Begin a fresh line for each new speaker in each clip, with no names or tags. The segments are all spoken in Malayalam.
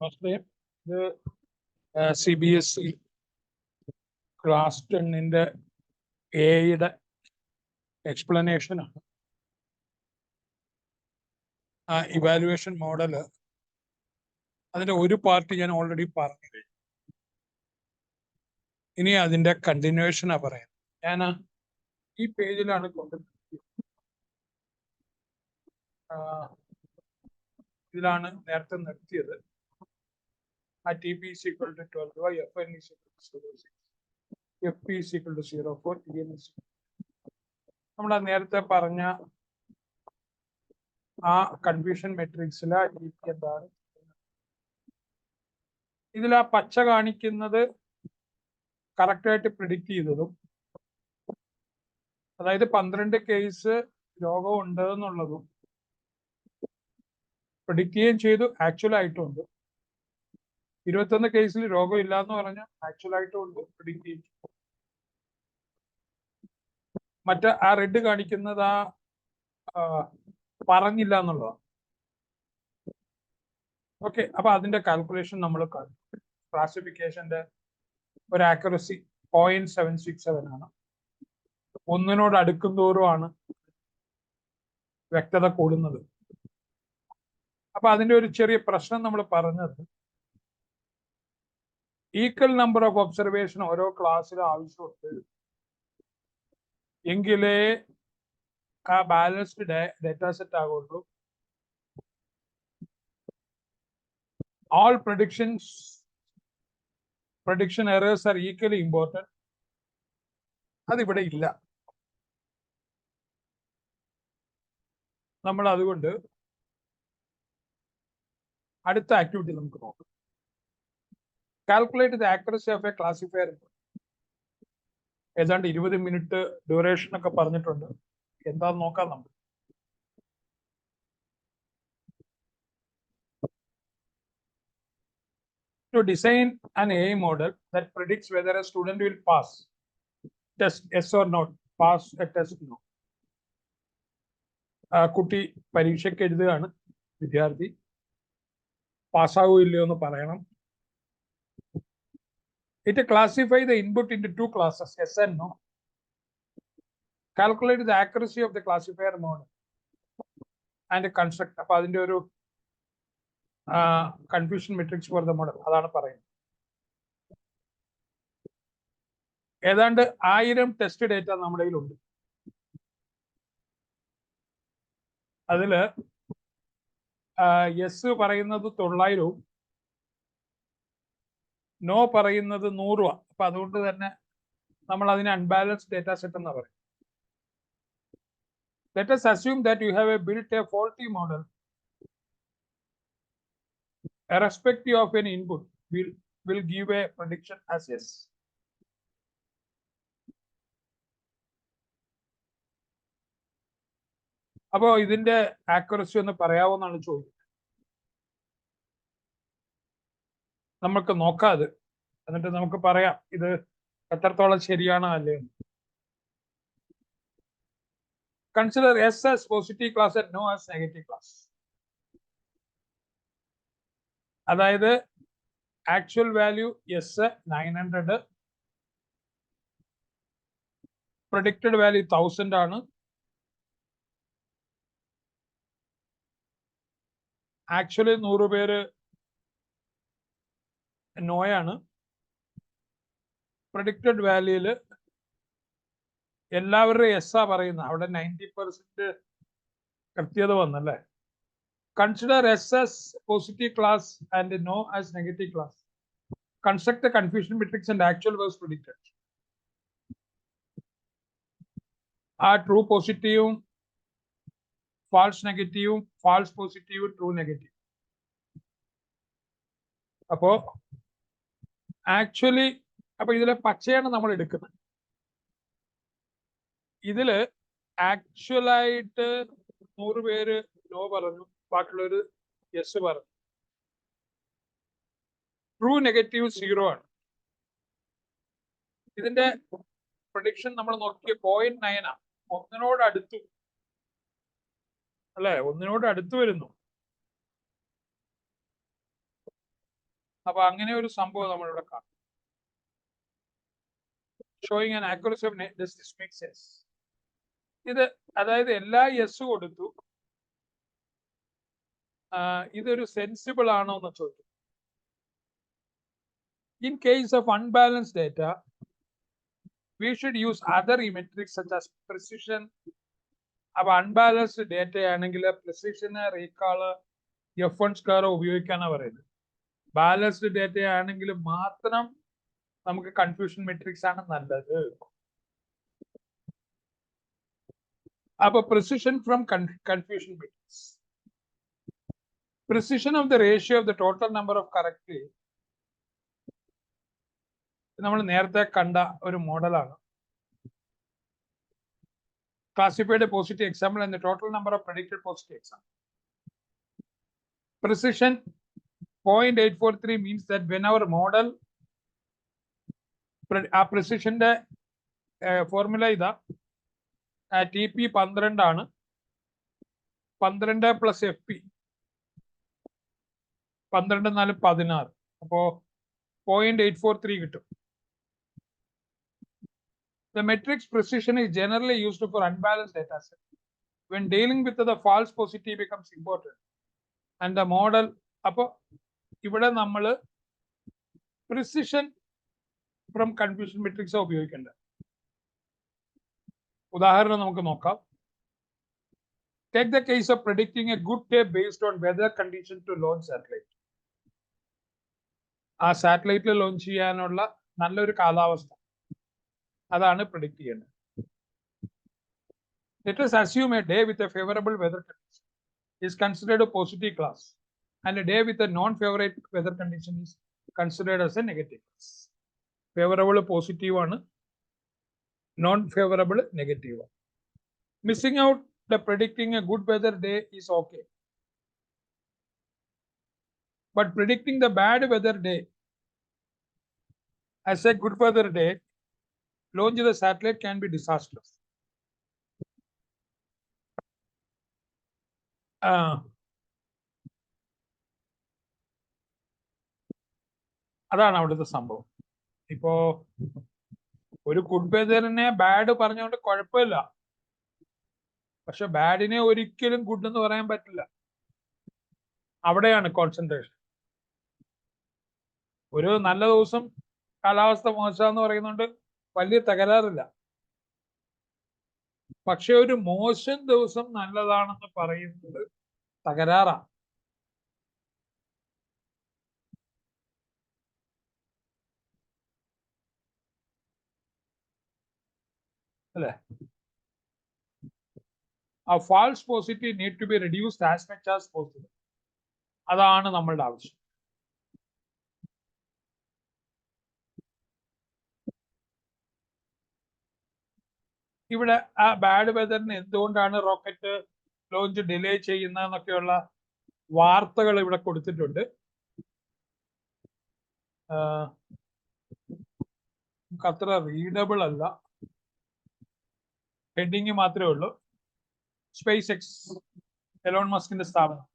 Firstly, the CBSE ക്ലാസ് 10 എയുടെ എക്സ്പ്ലനേഷൻ ആണ്. ആ ഇവാലുവേഷൻ മോഡല് അതിന്റെ ഒരു പാർട്ട് ഞാൻ ഓൾറെഡി പറഞ്ഞു കഴിഞ്ഞു. ഇനി അതിന്റെ കണ്ടിന്യൂവേഷനാ പറയാം. ഞാൻ ഈ പേജിലാണ് ഇതിലാണ് നേരത്തെ നിർത്തിയത്. TP is equal to 12y, Fn is equal to 06, Fp is equal to 0.4, Tn is നമ്മൾ നേരത്തെ പറഞ്ഞ ആ കൺഫ്യൂഷൻ മെട്രിക്സിലെ എന്താണ് ഇതിൽ ആ പച്ച കാണിക്കുന്നത് കറക്റ്റായിട്ട് പ്രിഡിക്റ്റ് ചെയ്തതും, അതായത് 12 കേസ് രോഗം ഉണ്ട് എന്നുള്ളതും പ്രിഡിക്റ്റ് ചെയ്യുകയും ചെയ്തു. ആക്ച്വൽ ആയിട്ടുണ്ട്. 21 കേസിൽ രോഗം ഇല്ല എന്ന് പറഞ്ഞാൽ ആക്ച്വൽ ആയിട്ടുണ്ട്, പ്രിഡിക്റ്റ് ചെയ്യും. മറ്റേ ആ റെഡ് കാണിക്കുന്നത് ആ പറഞ്ഞില്ല എന്നുള്ളതാണ്. ഓക്കെ, അപ്പൊ അതിന്റെ കാൽക്കുലേഷൻ നമ്മൾ കാണും. ക്ലാസിഫിക്കേഷന്റെ ഒരു ആക്യുറസി 0.767 ആണ്. ഒന്നിനോട് അടുക്കും തോറുമാണ് വ്യക്തത കൂടുന്നത്. അപ്പൊ അതിന്റെ ഒരു ചെറിയ പ്രശ്നം നമ്മൾ പറഞ്ഞത്, ഈക്വൽ നമ്പർ ഓഫ് ഒബ്സർവേഷൻ ഓരോ ക്ലാസ്സിലും ആവശ്യമുണ്ട് എങ്കിലേ ആ ബാലൻസ്ഡ് ഡേറ്റാ സെറ്റ് ആകുള്ളൂ. All prediction errors are equally important. അതിവിടെ ഇല്ല. നമ്മൾ അതുകൊണ്ട് അടുത്ത ആക്ടിവിറ്റി നമുക്ക് നോക്കാം. Calculate the accuracy of A classifier. ഏതാണ്ട് 20 മിനിറ്റ് ഡ്യൂറേഷൻ ഒക്കെ പറഞ്ഞിട്ടുണ്ട്. എന്താന്ന് നോക്കാം നമ്മൾ. To design an AI model that predicts whether a student will pass test yes or not, pass a test no. കുട്ടി പരീക്ഷയ്ക്ക് എഴുതുകയാണ്, വിദ്യാർത്ഥി പാസ്സാവോ ഇല്ലയോ എന്ന് പറയണം. It classify the input into 2 classes, yes and no. Calculate the accuracy of the classifier model and construct. അപ്പൊ അതിന്റെ ഒരു confusion matrix for the model അതാണ് പറയുന്നത്. ഏതാണ്ട് 1000 ടെസ്റ്റ് ഡേറ്റ നമ്മുടെ കയ്യിലുണ്ട്. അതില് യെസ് പറയുന്നത് 900 നോ പറയുന്നത് 100. അപ്പൊ അതുകൊണ്ട് തന്നെ നമ്മൾ അതിനെ അൺബാലൻസ്ഡ് ഡേറ്റാ സെറ്റ് എന്ന് പറയും. Let us assume that you have built a faulty model. Irrespective of any input will give a prediction as yes. അപ്പോ ഇതിന്റെ ആക്യുറസി ഒന്ന് പറയാവോന്നാണ് ചോദിക്കുന്നത്. നമുക്ക് നോക്കാതെ എന്നിട്ട് നമുക്ക് പറയാം ഇത് എത്രത്തോളം ശരിയാണോ അല്ലേ. Consider S as positive class and no as negative class. അതായത് actual value S 900, predicted value 1000 ആണ്. ആക്ച്വലി 100 പേര് നോയാണ്. പ്രഡിക്റ്റഡ് വാല്യൂല് എല്ലാവരുടെയും എസ് പറയുന്നത്. അവിടെ 90% കൃത്യത വന്നല്ലേ. Consider S as positive class and no as negative class. Construct the confusion matrix and actual was predicted. True positive, false negative, false positive, true negative. അപ്പോ ആക്ച്വലി അപ്പൊ ഇതിലെ പച്ചയാണ് നമ്മൾ എടുക്കുന്നത്. ഇതില് ആക്ച്വലായിട്ട് 100 പേര് നോ പറഞ്ഞു, ബാക്കിയുള്ളൊരു യെസ് പറഞ്ഞു. ട്രൂ നെഗറ്റീവ് 0 ആണ്. ഇതിന്റെ പ്രഡിക്ഷൻ നമ്മൾ നോക്കിയ 0.9 ആണ്. ഒന്നിനോട് അടുത്തു അല്ലെ, ഒന്നിനോട് അടുത്ത് വരുന്നു. അപ്പൊ അങ്ങനെ ഒരു സംഭവം നമ്മളിവിടെ കാണും. Showing an accuracy of this makes sense. ഇത് അതായത് എല്ലാ യെസ് കൊടുത്തു, ഇതൊരു സെൻസിബിൾ ആണോ എന്ന് ചോദിക്കും. In case of unbalanced data, we should use other metrics such as precision. അപ്പൊ അൺബാലൻസ്ഡ് ഡേറ്റ ആണെങ്കിൽ പ്രിസിഷന് റീകാള് F1² ഉപയോഗിക്കാനാണ് പറയുന്നത്. ബാലൻസ്ഡ് ഡേറ്റ ആണെങ്കിൽ മാത്രം നമുക്ക് കൺഫ്യൂഷൻ മെട്രിക്സ് ആണ് നല്ലത്. അപ്പൊ precision from confusion matrix. Precision of the ratio of the total number of correctly. നമ്മൾ നേരത്തെ കണ്ട ഒരു മോഡലാണ്. Classified a positive example and the total number of predicted positive examples. Precision 0.843 means that when our model precision formula ഇതാ TP 12 ആണ്, 12 plus FP 12 4 16, അപ്പോ 0.843 കിട്ടും. The matrix precision is generally used for unbalanced data set. When dealing with the false positive becomes important. And the model, അപ്പൊ ഇവിടെ നമ്മൾ precision from confusion matrix ഉപയോഗിക്കേണ്ടത്. ഉദാഹരണം നമുക്ക് നോക്കാം. Take the case of predicting a good day based on weather condition to launch satellite. ആ സാറ്റലൈറ്റിൽ ലോഞ്ച് ചെയ്യാനുള്ള നല്ലൊരു കാലാവസ്ഥ, അതാണ് പ്രിഡിക്റ്റ് ചെയ്യുന്നത്. Let us assume a day with a favorable weather condition is considered a positive class, and a day with a non-favorable weather condition is considered as a negative class. Favorable positive ആണ്, non-favorable negative. Missing out the predicting a good weather day is okay, but predicting the bad weather day as a good weather day, launch the satellite can be disastrous. അതാണ് അവിടുത്തെ സംഭവം. ഇപ്പോ ഒരു ഗുഡ് വെതറിനെ ബാഡ് പറഞ്ഞുകൊണ്ട് കുഴപ്പമില്ല, പക്ഷെ ബാഡിനെ ഒരിക്കലും ഗുഡ് എന്ന് പറയാൻ പറ്റില്ല. അവിടെയാണ് കോൺസെൻട്രേഷൻ. ഒരു നല്ല ദിവസം കാലാവസ്ഥ മോശമെന്ന് പറയുന്നുണ്ട് വലിയ തകരാറില്ല, പക്ഷെ ഒരു മോശം ദിവസം നല്ലതാണെന്ന് പറയുന്നത് തകരാറാണ്. അല്ലേ? ആ false positive need to be reduced as much as possible. അതാണ് നമ്മളുടെ ആവശ്യം. ഇവിടെ ആ ബാഡ് വെതറിന് എന്തുകൊണ്ടാണ് റോക്കറ്റ് ലോഞ്ച് ഡിലേ ചെയ്യുന്നതെന്നൊക്കെയുള്ള വാർത്തകൾ ഇവിടെ കൊടുത്തിട്ടുണ്ട്. നമുക്ക് അത്ര റീഡബിൾ അല്ല, ഹെഡിങ് മാത്രമേ ഉള്ളൂ. സ്പേസ് എക്സ്, എലോൺ മസ്കിന്റെ സ്ഥാപനം,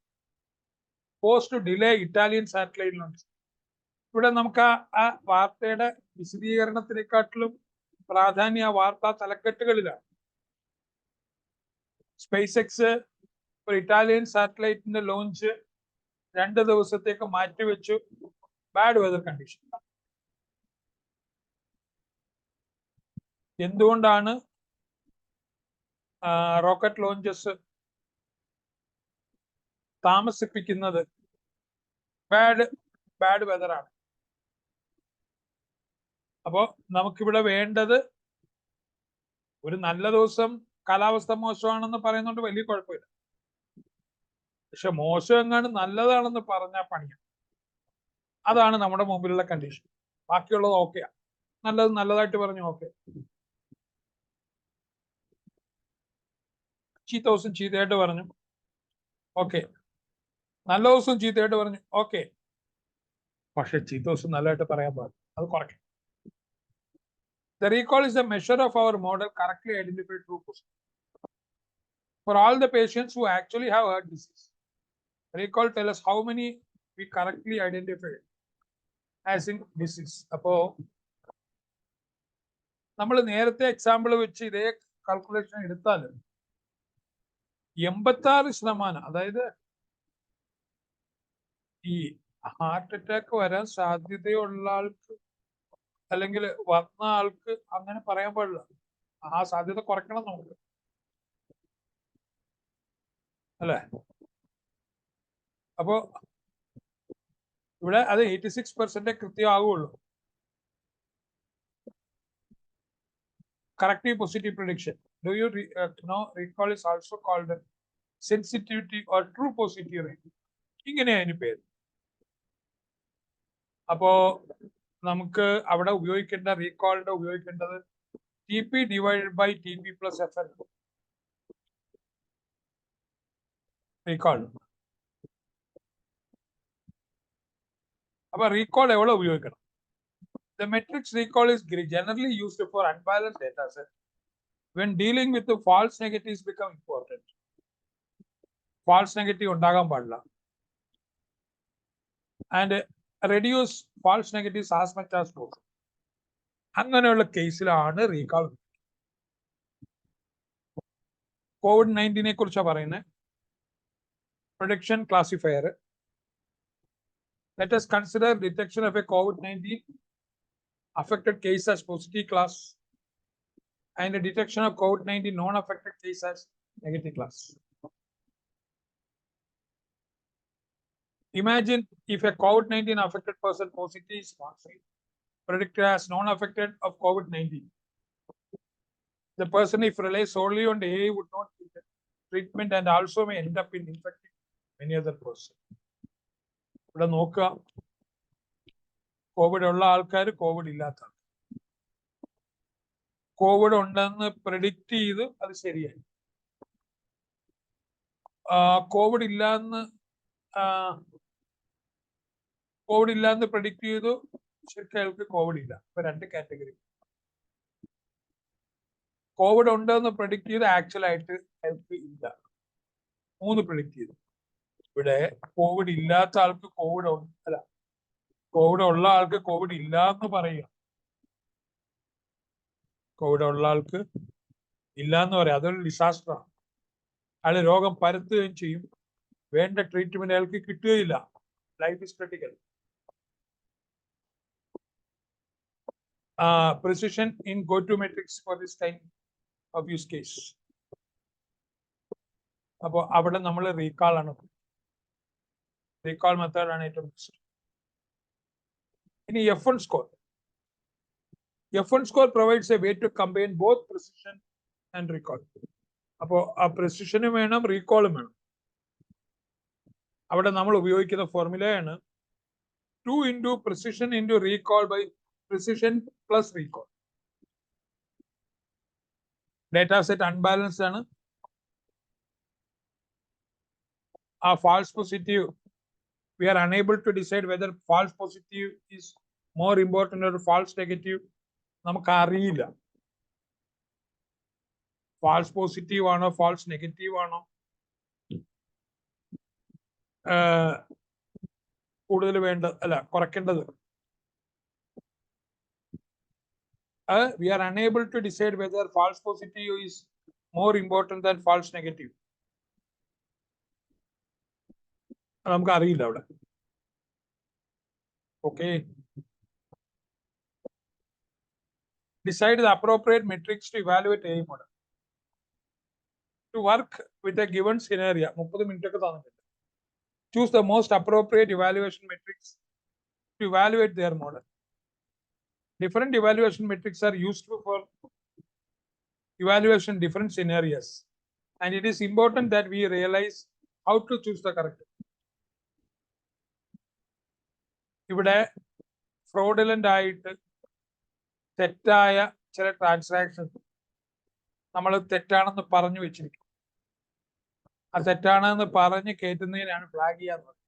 post delay Italian satellite launch. ഇവിടെ നമുക്ക് ആ വാർത്തയുടെ വിശദീകരണത്തിനെക്കാട്ടിലും പ്രാധാന്യം ആ വാർത്താ തലക്കെട്ടുകളിലാണ്. സ്പേസ് എക്സ് ഒരു ഇറ്റാലിയൻ സാറ്റലൈറ്റിന്റെ ലോഞ്ച് 2 ദിവസത്തേക്ക് മാറ്റിവെച്ചു, ബാഡ് വെതർ കണ്ടീഷൻ. എന്തുകൊണ്ടാണ് റോക്കറ്റ് ലോഞ്ചസ് താമസിപ്പിക്കുന്നത്? ബാഡ് വെതറാണ്. അപ്പോ നമുക്കിവിടെ വേണ്ടത്, ഒരു നല്ല ദിവസം കാലാവസ്ഥ മോശമാണെന്ന് പറയുന്നോണ്ട് വലിയ കുഴപ്പമില്ല, പക്ഷെ മോശം എങ്ങാണ്ട് നല്ലതാണെന്ന് പറഞ്ഞാൽ പണിയാണ്. അതാണ് നമ്മുടെ മുമ്പിലുള്ള കണ്ടീഷൻ. ബാക്കിയുള്ളത് ഓക്കെയാ, നല്ലത് നല്ലതായിട്ട് പറഞ്ഞു ഓക്കെ, ചീത്ത ദിവസം ചീത്തയായിട്ട് പറഞ്ഞു ഓക്കെ, നല്ല ദിവസം ചീത്തയായിട്ട് പറഞ്ഞു ഓക്കെ, പക്ഷെ ചീത്ത ദിവസം നല്ലതായിട്ട് പറയാൻ പാടില്ല, അത് കുറയ്ക്കും. The recall is a measure of our model correctly identified true positive. For all the patients who actually have heart disease, recall tell us how many we correctly identified. As in disease. അപ്പോ നമ്മൾ നേരത്തെ എക്സാമ്പിൾ വെച്ച് ഇതേ കാൽക്കുലേഷൻ എടുത്താൽ 86%, അതായത് ഈ ഹാർട്ട് അറ്റാക്ക് വരാൻ സാധ്യതയുള്ള ആൾക്ക് അല്ലെങ്കിൽ വന്ന ആൾക്ക് അങ്ങനെ പറയാൻ പാടില്ല. ആ സാധ്യത കുറയ്ക്കണം നമുക്ക്, അല്ലേ? അപ്പോ ഇവിടെ അത് 86% കൃത്യമാകുള്ളൂ. Corrective positive prediction. Do you know recall is also called sensitivity or true positive rate? ഇങ്ങനെയാ അതിന് പേര്. അപ്പോ നമുക്ക് അവിടെ ഉപയോഗിക്കേണ്ട റീകോളിന്റെ ഉപയോഗിക്കേണ്ടത് TP divided by TP plus FN. Recall. അപ്പൊ റീകോൾ എവിടെ ഉപയോഗിക്കണം? The matrix recall is generally used for unbalanced data set. When dealing with the false negatives become important. False negative ഉണ്ടാകാൻ പാടില്ല. And reduce false negatives as much as possible. അങ്ങനെയുള്ള കേസിലാണ് റീകോൾ. COVID-19 കുറിച്ചാണ് പറയുന്നത്. Prediction classifier. Let us consider detection of a COVID-19 affected case as positive class and the detection of COVID-19 non-affected case as negative class. Imagine if a COVID-19 affected person positive is predicted as non-affected of COVID-19. The person, if relies solely on the AA, would not get treatment and also may end up in infecting many other person. ഇവിടെ നോക്കുക, കോവിഡ് ഉള്ള ആൾക്കാർ, കോവിഡ് ഇല്ലാത്ത ആൾക്കാർ. കോവിഡ് ഉണ്ടെന്ന് പ്രെഡിക്റ്റ് ചെയ്ത് അത് ശരിയായി. കോവിഡ് ഇല്ലാന്ന് പ്രെഡിക്റ്റ് ചെയ്തു, ശരിക്കും അയാൾക്ക് കോവിഡ് ഇല്ല. ഇപ്പൊ 2 കാറ്റഗറി. കോവിഡ് ഉണ്ടെന്ന് പ്രെഡിക്റ്റ് ചെയ്ത് ആക്ച്വൽ ആയിട്ട് അയാൾക്ക് ഇല്ല. 3 പ്രെഡിക്റ്റ് ചെയ്തു. ഇവിടെ കോവിഡ് ഇല്ലാത്ത ആൾക്ക് കോവിഡ് അല്ല, കോവിഡ് ഉള്ള ആൾക്ക് കോവിഡ് ഇല്ല എന്ന് പറയുക. കോവിഡ് ഉള്ള ആൾക്ക് ഇല്ല എന്ന് പറയാം. അതൊരു ഡിസാസ്റ്ററാണ്. അയാൾ രോഗം പരത്തുകയും ചെയ്യും. വേണ്ട ട്രീറ്റ്മെന്റ് അയാൾക്ക് കിട്ടുകയില്ല. Life is critical. Precision in go-to metrics for this kind of use case. അപ്പോൾ അവിടെ നമ്മൾ റീകാൾ ആണ്. റീകാൾ മെത്തേഡ് ആണ് ഏറ്റവും ബെസ്റ്റ്. ഇനി F1 score. F1 score provides a way to combine both precision and recall. അപ്പോൾ ആ precision വേണം, റീകോളും വേണം. അവിടെ നമ്മൾ ഉപയോഗിക്കുന്ന ഫോർമുലയാണ് 2 into precision into recall by precision plus recall. Data set unbalanced ആണ്. ആ false positive, we are unable to decide whether false positive is more important or false negative. നമുക്ക് അറിയില്ല ഫാൾസ് പോസിറ്റീവ് ആണോ ഫാൾസ് നെഗറ്റീവ് ആണോ കൂടുതൽ കുറയ്ക്കേണ്ടത്. We are unable to decide whether false positive is more important than false negative. നമുക്ക് അറിയില്ല അവിടെ. Okay. Decide the appropriate metrics to evaluate AI model. To work with a given scenario, 30 minutes ഒക്കെ തന്നിട്ടുണ്ട്. Choose the most appropriate evaluation metrics to evaluate their model. Different evaluation metrics are useful for evaluation different scenarios, and it is important that we realize how to choose the correct. ഇവിടെ fraudulent ആയിട്ട് തെറ്റായ ചില ട്രാൻസാക്ഷൻ നമ്മൾ തെറ്റാണെന്ന് പറഞ്ഞു വെച്ചിരിക്കും. ആ തെറ്റാണെന്ന് പറഞ്ഞ് കയറ്റുന്നതിനാണ് ഫ്ലാഗ് ചെയ്യാറുള്ളത്.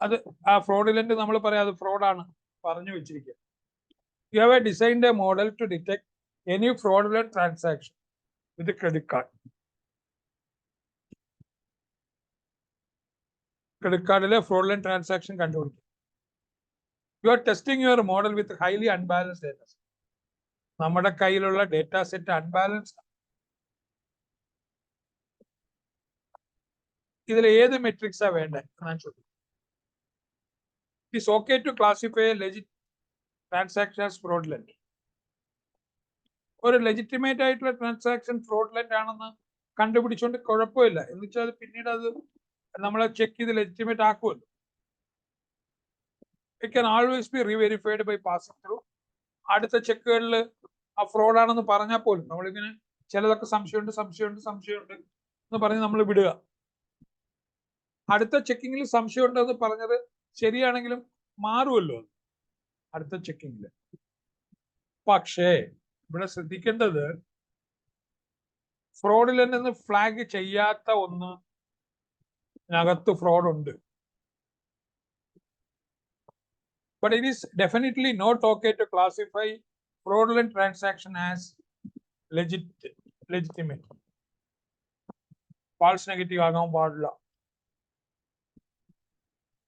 അത് ആ ഫ്രോഡിലന്റ് നമ്മൾ പറയാം അത് ഫ്രോഡാണ് പറഞ്ഞു വെച്ചിരിക്കുക. You have designed a model to detect any fraudulent transaction with a credit card. Credit കാർഡിലെ ഫ്രോഡുലന്റ് ട്രാൻസാക്ഷൻ കണ്ടുപിടിക്കും. You are testing your model with highly unbalanced data. നമ്മുടെ കയ്യിലുള്ള ഡേറ്റ സെറ്റ് അൺബാലൻസ്ഡ്. ഇതിൽ ഏത് മെട്രിക്സാ വേണ്ടത് ഞാൻ ചോദിക്കും. It's okay to classify legit transaction as fraudulent. ഒരു ലെജിറ്റിമേറ്റ് ആയിട്ടുള്ള ട്രാൻസാക്ഷൻ ഫ്രോഡുലന്റ് ആണെന്ന് കണ്ടുപിടിച്ചുകൊണ്ട് കുഴപ്പമില്ല. എന്ന് വെച്ചാൽ പിന്നീട് അത് നമ്മളെ ചെക്ക് ചെയ്ത് ലെജിറ്റിമേറ്റ് ആക്കുമല്ലോ. It can always be reverified by passing through. അടുത്ത ചെക്കുകളിൽ ആ ഫ്രോഡാണെന്ന് പറഞ്ഞാൽ പോലും നമ്മളിങ്ങനെ ചിലതൊക്കെ സംശയമുണ്ട് എന്ന് പറഞ്ഞ് നമ്മൾ വിടുക. അടുത്ത ചെക്കിങ്ങിൽ സംശയമുണ്ടെന്ന് പറഞ്ഞത് ശരിയാണെങ്കിലും മാറുമല്ലോ അടുത്ത ചെക്കിങ്ങിൽ. പക്ഷേ ഇവിടെ ശ്രദ്ധിക്കേണ്ടത് ഫ്രോഡിലന്റ് എന്ന് ഫ്ലാഗ് ചെയ്യാത്ത ഒന്നിനകത്ത് ഫ്രോഡ് ഉണ്ട്. But it is definitely not okay to classify fraudulent transaction as legitimate. False negative ആകാൻ പാടില്ല.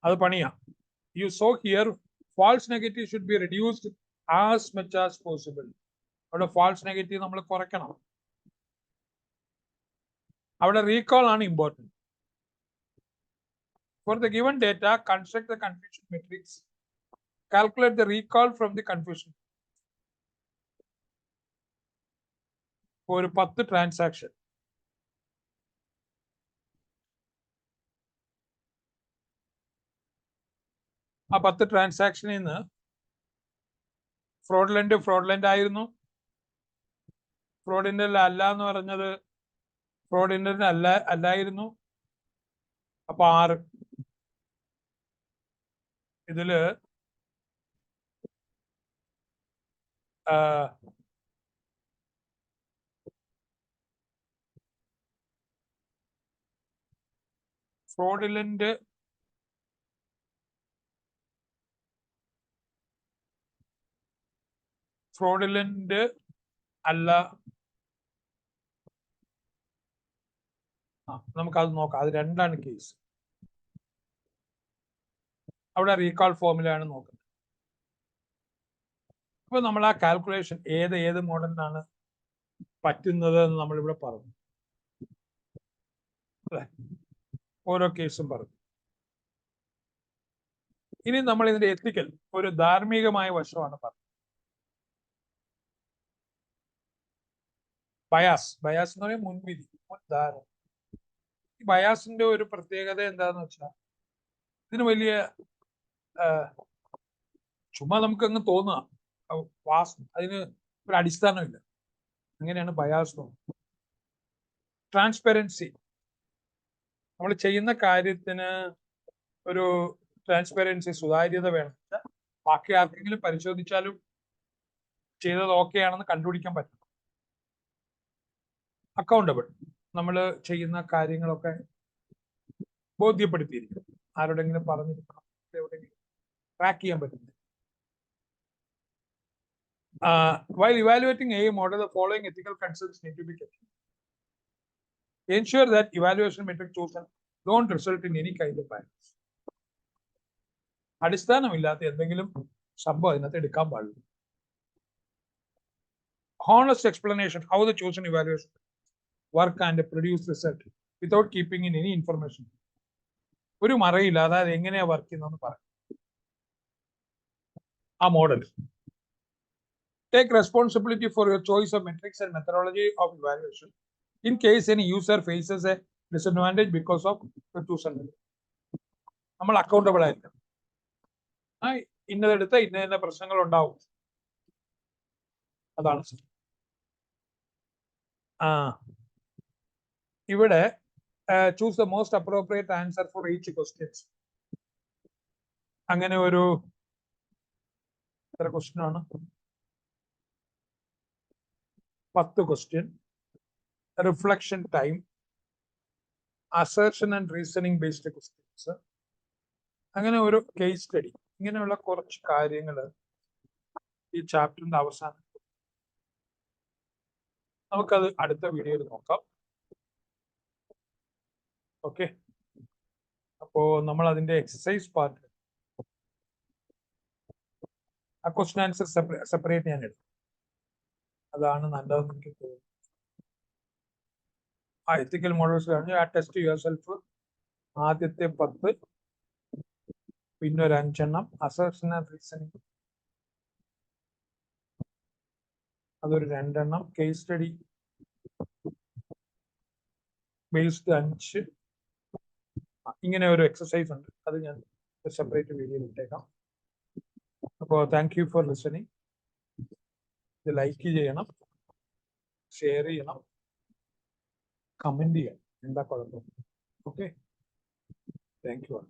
അത് പണിയാ. You saw here false negative should be reduced as much as possible. അവിടെ false negative നമ്മൾ കുറയ്ക്കണം. അവിടെ recall ആണ് important. For the given data, construct the confusion matrix. Calculate the recall from the confusion. ഒരു 10 ട്രാൻസാക്ഷൻ, ആ 10 ട്രാൻസാക്ഷനിൽ നിന്ന് ഫ്രോഡുലന്റ് ആയിരുന്നു. ഫ്രോഡിന്റെ അല്ല എന്ന് പറഞ്ഞത് ഫ്രോഡിന്റെ അല്ലായിരുന്നു. അപ്പൊ 6. ഇതില് ഫ്രോഡുലന്റ് അല്ല. നമുക്കത് നോക്കാം. അത് 2ആണ് കേസ്. അവിടെ റീകാൾ ഫോർമുലയാണ് നോക്കുന്നത്. അപ്പൊ നമ്മൾ ആ കാൽക്കുലേഷൻ ഏത് മോഡലിനാണ് പറ്റുന്നത് എന്ന് നമ്മളിവിടെ പറഞ്ഞു. അല്ലെ, ഓരോ കേസും പറഞ്ഞു. ഇനി നമ്മൾ ഇതിന്റെ എത്തിക്കൽ ഒരു ധാർമ്മികമായ വശമാണ് പറഞ്ഞത്. ബയാസ് എന്ന് പറയുന്നത് മുൻവിധി, മുൻധാരണ. ഈ ബയാസിന്റെ ഒരു പ്രത്യേകത എന്താന്ന് വെച്ചാൽ ഇതിന് വലിയ ചുമ്മാ നമുക്കങ്ങ് തോന്നുക, അതിന് ഒരു അടിസ്ഥാനമില്ല. അങ്ങനെയാണ് ബയാസ് തോന്നുന്നത്. ട്രാൻസ്പെറൻസി, നമ്മൾ ചെയ്യുന്ന കാര്യത്തിന് ഒരു ട്രാൻസ്പെറൻസി, സുതാര്യത വേണം. ബാക്കി ആർക്കെങ്കിലും പരിശോധിച്ചാലും ചെയ്തത് ഓക്കെ ആണെന്ന് കണ്ടുപിടിക്കാൻ പറ്റും. അക്കൗണ്ടബിൾ, നമ്മൾ ചെയ്യുന്ന കാര്യങ്ങളൊക്കെ ബോധ്യപ്പെടുത്തിയിരിക്കും. ആരോടെങ്കിലും പറഞ്ഞിരിക്കണം, എവിടെയെങ്കിലും ട്രാക്ക് ചെയ്യാൻ പറ്റുന്നത്. While evaluating a model, the following ethical concerns need to be kept. Ensure that evaluation metric chosen don't result in any kind of bias. അടിസ്ഥാനമില്ലാത്ത എന്തെങ്കിലും സംഭവം അതിനകത്ത് എടുക്കാൻ പാടില്ല. Honest explanation how the chosen evaluation work and produce result without keeping in any information. ഒരു മറയില്ല, അതായത് എങ്ങനെയാ വർക്ക് ചെയ്യുന്നതെന്ന് പറയും ആ model. Take responsibility for your choice of metrics and methodology of evaluation in case any user faces a disadvantage because of the chosen method. നമ്മൾ അക്കൗണ്ടബിൾ ആയിരിക്കണം. ഇന്നതെടുത്ത് ഇന്ന പ്രശ്നങ്ങൾ ഉണ്ടാവും. അതാണ് ഇവിടെ choose the most appropriate answer for each questions. അങ്ങനെ ഒരു എത്ര ക്വസ്റ്റ്യൻ ആണ്? 10 question. Reflection time, assertion and reasoning based questions, അങ്ങനെ ഒരു കേസ് സ്റ്റഡി. ഇങ്ങനെയുള്ള കുറച്ച് കാര്യങ്ങൾ ഈ ചാപ്റ്ററിന്റെ അവസാനം. നമുക്കത് അടുത്ത വീഡിയോയിൽ നോക്കാം. ഓക്കെ. അപ്പോ നമ്മൾ അതിന്റെ എക്സസൈസ് പാർട്ട് ആ ക്വസ്റ്റ്യൻ ആൻസർ സെപ്പറേറ്റ് ഞാൻ എടുക്കും. അതാണ് നല്ലതെന്ന് എനിക്ക് തോന്നുന്നു. ആ എത്തിക്കൽ മോഡൽസ് കഴിഞ്ഞ് ആ ടെസ്റ്റ് യുവർ സെൽഫ് ആദ്യത്തെ 10, പിന്നെ ഒരു 5 എണ്ണം അസർഷൻ ആൻഡ് റീസണിങ്, അതൊരു 2 എണ്ണം, കേസ് സ്റ്റഡി ബേസ്ഡ് 5, ഇങ്ങനെ ഒരു എക്സസൈസ് ഉണ്ട്. അത് ഞാൻ സെപ്പറേറ്റ് വീഡിയോയിൽ ഇട്ടേക്കാം. അപ്പോൾ താങ്ക് യു ഫോർ ലിസണിങ്. ഇത് ലൈക്ക് ചെയ്യണം, ഷെയർ ചെയ്യണം, കമന്റ് ചെയ്യണം, എന്താ കുഴപ്പം. Okay, thank you.